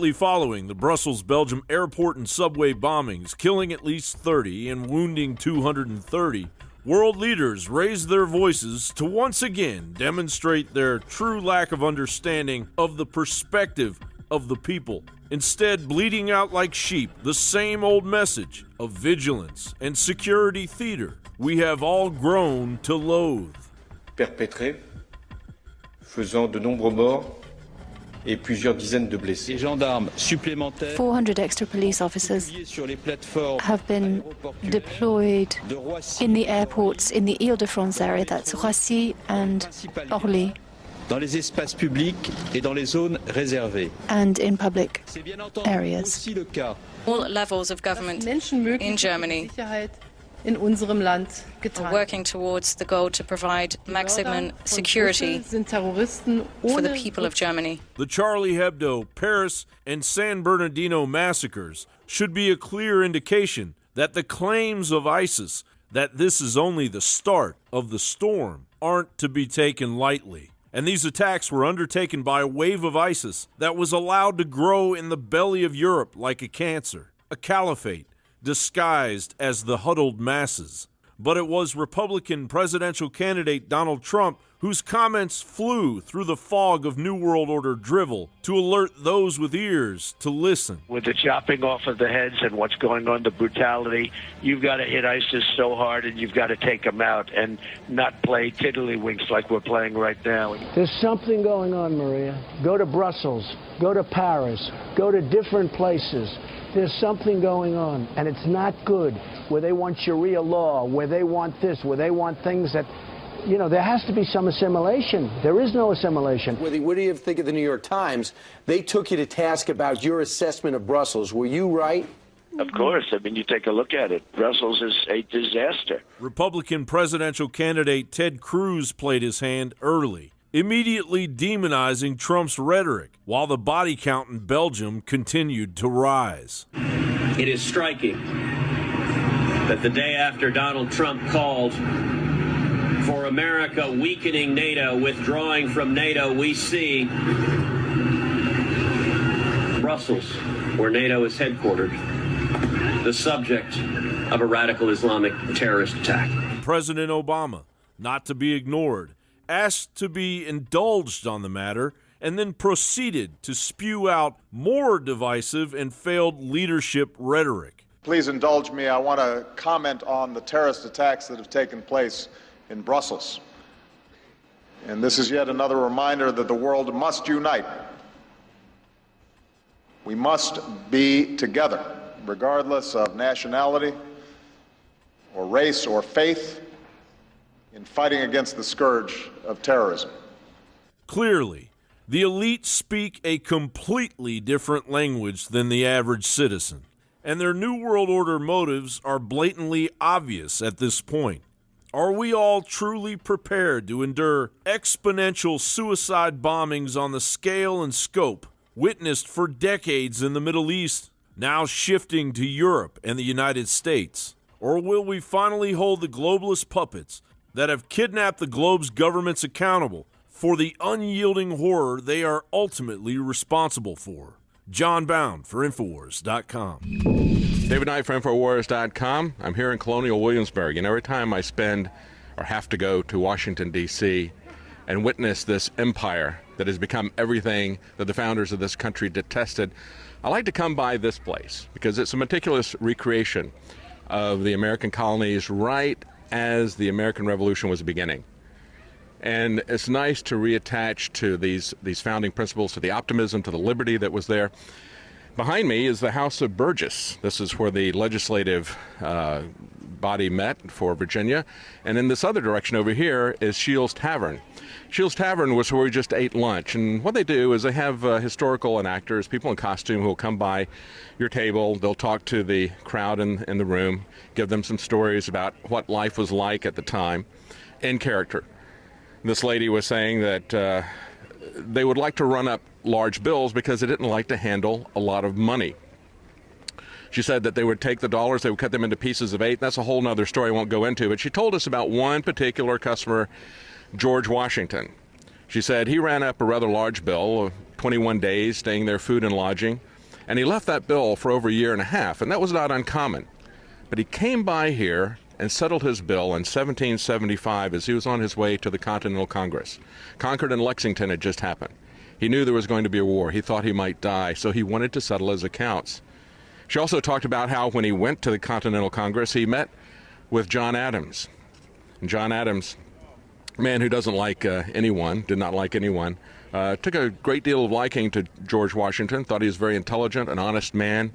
Immediately following the Brussels-Belgium airport and subway bombings, killing at least 30 and wounding 230, world leaders raised their voices to once again demonstrate their true lack of understanding of the perspective of the people, instead bleeding out like sheep the same old message of vigilance and security theater we have all grown to loathe. Perpétré, faisant de nombreux morts et plusieurs dizaines de blessés. 400 extra police officers have been deployed in the airports in the Ile-de-France area, that's Roissy and Orly, dans les espaces publics et dans les zones réservées. and in public areas. All levels of government in Germany are working towards the goal to provide maximum security for the people of Germany. The Charlie Hebdo, Paris, and San Bernardino massacres should be a clear indication that the claims of ISIS that this is only the start of the storm aren't to be taken lightly. And these attacks were undertaken by a wave of ISIS that was allowed to grow in the belly of Europe like a cancer, a caliphate disguised as the huddled masses. But it was Republican presidential candidate Donald Trump whose comments flew through the fog of New World Order drivel to alert those with ears to listen. With the chopping off of the heads and what's going on, the brutality, you've got to hit ISIS so hard and you've got to take them out and not play tiddlywinks like we're playing right now. There's something going on, Maria. Go to Brussels, go to Paris, go to different places. There's something going on, and it's not good, where they want Sharia law, where they want this, where they want things that, you know, there has to be some assimilation. There is no assimilation. What do you think of the New York Times? They took you to task about your assessment of Brussels. Were you right? Of course. I mean, you take a look at it. Brussels is a disaster. Republican presidential candidate Ted Cruz played his hand early, immediately demonizing Trump's rhetoric, while the body count in Belgium continued to rise. It is striking that the day after Donald Trump called for America weakening NATO, withdrawing from NATO, we see Brussels, where NATO is headquartered, the subject of a radical Islamic terrorist attack. President Obama, not to be ignored, asked to be indulged on the matter, and then proceeded to spew out more divisive and failed leadership rhetoric. Please indulge me. I want to comment on the terrorist attacks that have taken place in Brussels. And this is yet another reminder that the world must unite. We must be together, regardless of nationality or race or faith, in fighting against the scourge of terrorism. Clearly, the elite speak a completely different language than the average citizen, and their New World Order motives are blatantly obvious at this point. Are we all truly prepared to endure exponential suicide bombings on the scale and scope witnessed for decades in the Middle East, now shifting to Europe and the United States? Or will we finally hold the globalist puppets that have kidnapped the globe's governments accountable for the unyielding horror they are ultimately responsible for? Jon Bowne for Infowars.com. David Knight for Infowars.com. I'm here in Colonial Williamsburg, and every time I spend or have to go to Washington, D.C., and witness this empire that has become everything that the founders of this country detested, I like to come by this place because it's a meticulous recreation of the American colonies right as the American Revolution was beginning. And it's nice to reattach to these founding principles, to the optimism, to the liberty that was there. Behind me is the House of Burgess. This is where the legislative body met for Virginia. And in this other direction over here is Shields Tavern. Shields Tavern was where we just ate lunch. And what they do is they have historical enactors, people in costume who will come by your table. They'll talk to the crowd in the room, give them some stories about what life was like at the time in character. This lady was saying that they would like to run up large bills because they didn't like to handle a lot of money. She said that they would take the dollars, they would cut them into pieces of 8. That's a whole other story I won't go into. But she told us about one particular customer, George Washington. She said he ran up a rather large bill of 21 days, staying there, food and lodging. And he left that bill for over a year and a half, and that was not uncommon. But he came by here and settled his bill in 1775 as he was on his way to the Continental Congress. Concord and Lexington had just happened. He knew there was going to be a war. He thought he might die, so he wanted to settle his accounts. She also talked about how when he went to the Continental Congress, he met with John Adams. And John Adams, a man who doesn't like anyone, did not like anyone, took a great deal of liking to George Washington, thought he was very intelligent, an honest man,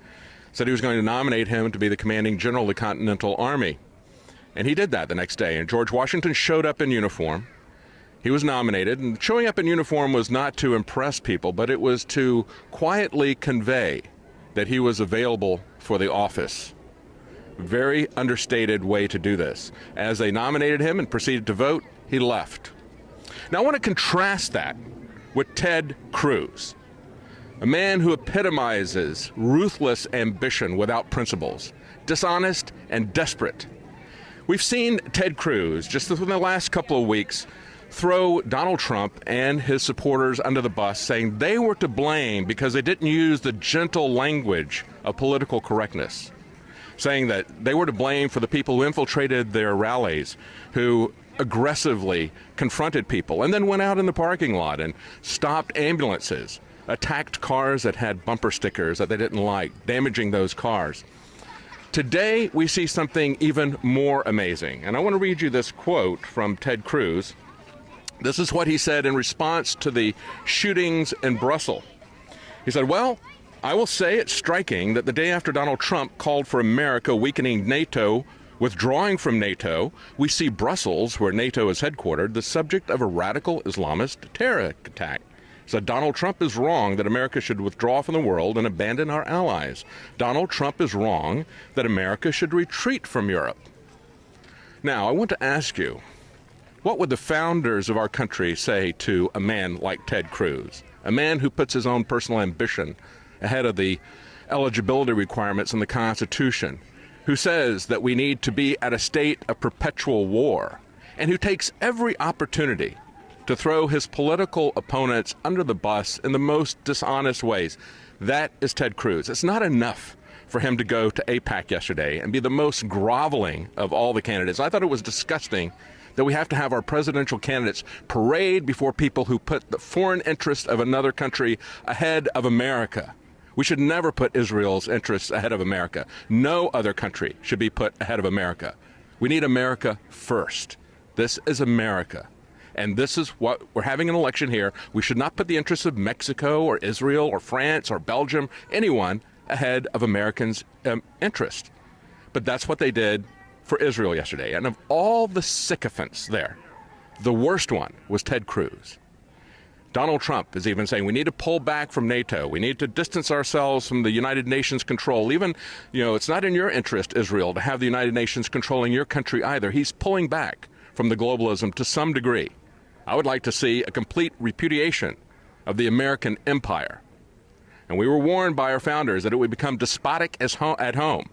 said he was going to nominate him to be the commanding general of the Continental Army. And he did that the next day, and George Washington showed up in uniform. He was nominated, and showing up in uniform was not to impress people, but it was to quietly convey that he was available for the office. Very understated way to do this. As they nominated him and proceeded to vote, he left. Now I want to contrast that with Ted Cruz, a man who epitomizes ruthless ambition without principles, dishonest and desperate. We've seen Ted Cruz, just within the last couple of weeks, throw Donald Trump and his supporters under the bus, saying they were to blame because they didn't use the gentle language of political correctness, saying that they were to blame for the people who infiltrated their rallies, who aggressively confronted people and then went out in the parking lot and stopped ambulances, attacked cars that had bumper stickers that they didn't like, damaging those cars. Today, we see something even more amazing, and I want to read you this quote from Ted Cruz. This is what he said in response to the shootings in Brussels. He said, "Well, I will say it's striking that the day after Donald Trump called for America weakening NATO, withdrawing from NATO, we see Brussels, where NATO is headquartered, the subject of a radical Islamist terror attack. So Donald Trump is wrong that America should withdraw from the world and abandon our allies. Donald Trump is wrong that America should retreat from Europe." Now, I want to ask you, what would the founders of our country say to a man like Ted Cruz, a man who puts his own personal ambition ahead of the eligibility requirements in the Constitution, who says that we need to be at a state of perpetual war, and who takes every opportunity to throw his political opponents under the bus in the most dishonest ways? That is Ted Cruz. It's not enough for him to go to AIPAC yesterday and be the most groveling of all the candidates. I thought it was disgusting that we have to have our presidential candidates parade before people who put the foreign interest of another country ahead of America. We should never put Israel's interests ahead of America. No other country should be put ahead of America. We need America first. This is America. And this is what we're having an election here. We should not put the interests of Mexico or Israel or France or Belgium, anyone, ahead of Americans' interest. But that's what they did for Israel yesterday. And of all the sycophants there, the worst one was Ted Cruz. Donald Trump is even saying we need to pull back from NATO. We need to distance ourselves from the United Nations control. Even, it's not in your interest, Israel, to have the United Nations controlling your country either. He's pulling back from the globalism to some degree. I would like to see a complete repudiation of the American empire. And we were warned by our founders that it would become despotic at home,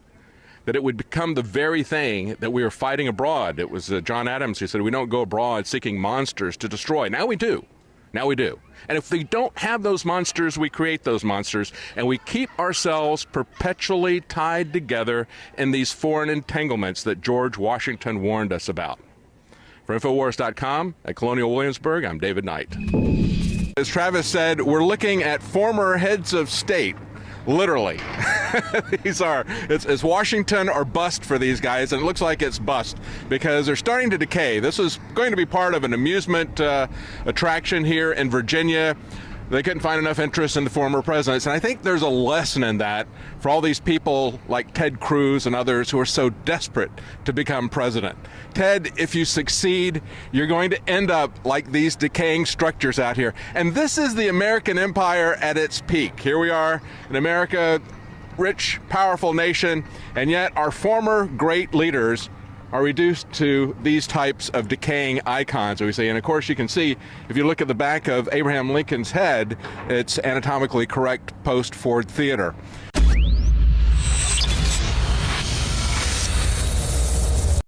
that it would become the very thing that we are fighting abroad. It was John Adams who said we don't go abroad seeking monsters to destroy. Now we do. Now we do. And if we don't have those monsters, we create those monsters, and we keep ourselves perpetually tied together in these foreign entanglements that George Washington warned us about. For Infowars.com, at Colonial Williamsburg, I'm David Knight. As Travis said, we're looking at former heads of state. Literally. It's Washington or bust for these guys, and it looks like it's bust because they're starting to decay. This is going to be part of an amusement attraction here in Virginia. They couldn't find enough interest in the former presidents, and I think there's a lesson in that for all these people like Ted Cruz and others who are so desperate to become president. Ted, if you succeed, you're going to end up like these decaying structures out here. And this is the American empire at its peak. Here we are in America, rich, powerful nation, and yet our former great leaders are reduced to these types of decaying icons, we see. And of course, you can see, if you look at the back of Abraham Lincoln's head, it's anatomically correct post-Ford Theater.